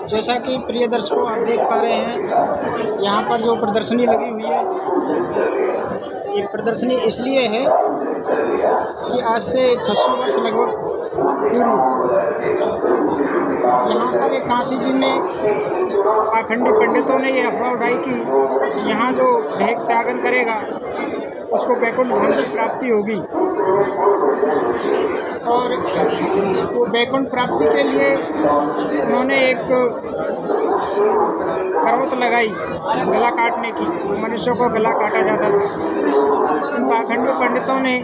जैसा कि प्रिय दर्शकों आप देख पा रहे हैं, यहाँ पर जो प्रदर्शनी लगी हुई है, ये प्रदर्शनी इसलिए है कि आज से 600 वर्ष लगभग पूर्व यहाँ पर एक काशी जी में पाखंडी पंडितों ने ये अफवाह उड़ाई कि यहाँ जो देह त्यागन करेगा उसको वैकुंठ धाम की प्राप्ति होगी। और वो वैकुंठ प्राप्ति के लिए उन्होंने एक करवत लगाई गला काटने की। मनुष्यों को गला काटा जाता था। इन पाखंडी पंडितों ने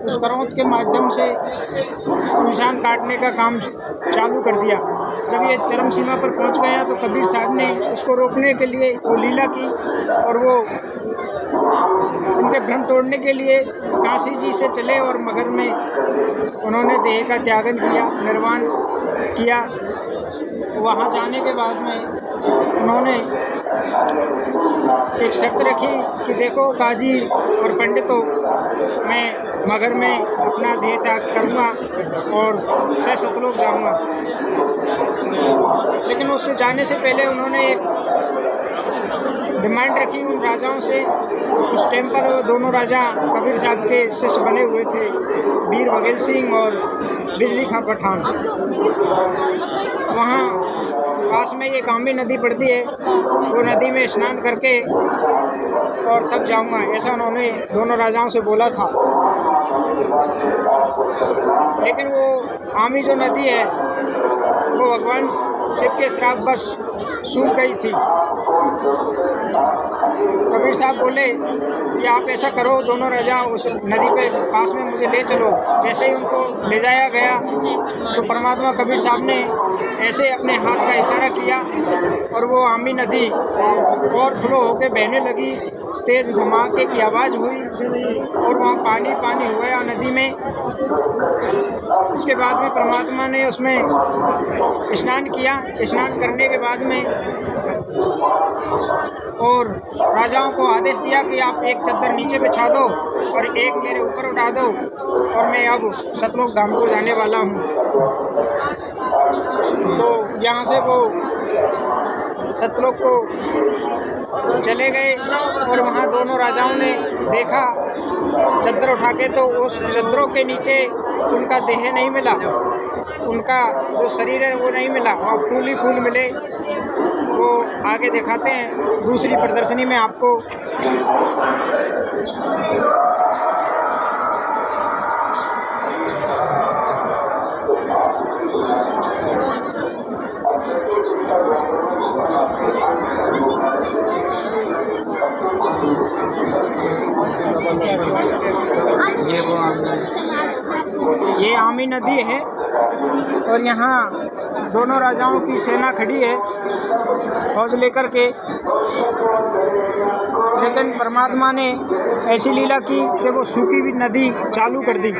उस करवत के माध्यम से इंसान काटने का काम चालू कर दिया। जब ये चरम सीमा पर पहुंच गया तो कबीर साहब ने उसको रोकने के लिए वो लीला की और वो उनके भ्रम तोड़ने के लिए काशी जी से चले और मगर में उन्होंने देह का त्यागन किया, निर्वाण किया। वहाँ जाने के बाद में उन्होंने एक शर्त रखी कि देखो काजी और पंडितों, मैं मगर में अपना देह त्याग करूँगा और सतलोक जाऊँगा। लेकिन उससे जाने से पहले उन्होंने एक डिमांड रखी उन राजाओं से। उस टाइम पर दोनों राजा कबीर साहब के शिष्य बने हुए थे, वीर बघेल सिंह और बिजली खां पठान। वहाँ पास में एक आमी नदी पड़ती है, वो नदी में स्नान करके और तब जाऊँगा, ऐसा उन्होंने दोनों राजाओं से बोला था। लेकिन वो आमी जो नदी है वो भगवान शिव के श्राप बस सूख गई थी। कबीर साहब बोले कि आप ऐसा करो, दोनों राजा उस नदी पे पास में मुझे ले चलो। जैसे ही उनको ले जाया गया तो परमात्मा कबीर साहब ने ऐसे अपने हाथ का इशारा किया और वो आमी नदी और फ्लो होकर बहने लगी। तेज़ धमाके की आवाज़ हुई और वहाँ पानी पानी हो गया नदी में। उसके बाद में परमात्मा ने उसमें स्नान किया। स्नान करने के बाद में और राजाओं को आदेश दिया कि आप एक चद्दर नीचे बिछा दो और एक मेरे ऊपर उठा दो और मैं अब सतलोक धाम को जाने वाला हूँ। तो यहाँ से वो सतलोक को चले गए और वहाँ दोनों राजाओं ने देखा चद्दर उठा के, तो उस चद्दरों के नीचे उनका देह नहीं मिला, उनका जो शरीर है वो नहीं मिला, वहाँ फूल ही फूल मिले। वो आगे दिखाते हैं दूसरी प्रदर्शनी में आपको। ये आमी नदी है और यहाँ दोनों राजाओं की सेना खड़ी है फौज लेकर के। लेकिन परमात्मा ने ऐसी लीला की कि वो सूखी हुई नदी चालू कर दी।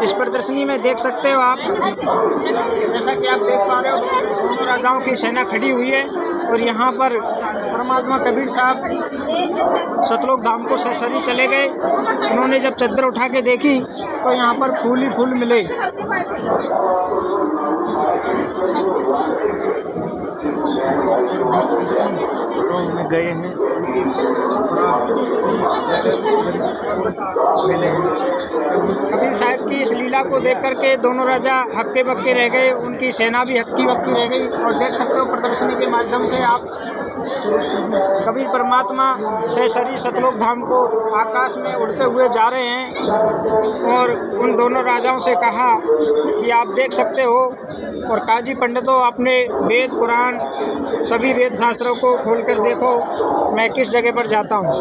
इस प्रदर्शनी में देख सकते हो आप, जैसा कि आप देख पा रहे हो, दोनों राजाओं की सेना खड़ी हुई है और यहाँ पर परमात्मा कबीर साहब सतलोक धाम को ससरी चले गए। उन्होंने जब चद्दर उठा के देखी तो यहाँ पर फूल ही फूल मिले। में गए हैं, कबीर साहब की इस लीला को देख करके दोनों राजा हक्के बक्के रह गए, उनकी सेना भी हक्की बक्की रह गई। और देख सकते हो प्रदर्शनी के माध्यम से आप कबीर परमात्मा ससरी सतलोक धाम को आकाश में उड़ते हुए जा रहे हैं। और उन दोनों राजाओं से कहा कि आप देख सकते हो और काजी पंडितों अपने वेद कुरान सभी वेद शास्त्रों को खोलकर देखो, मैं किस जगह पर जाता हूँ।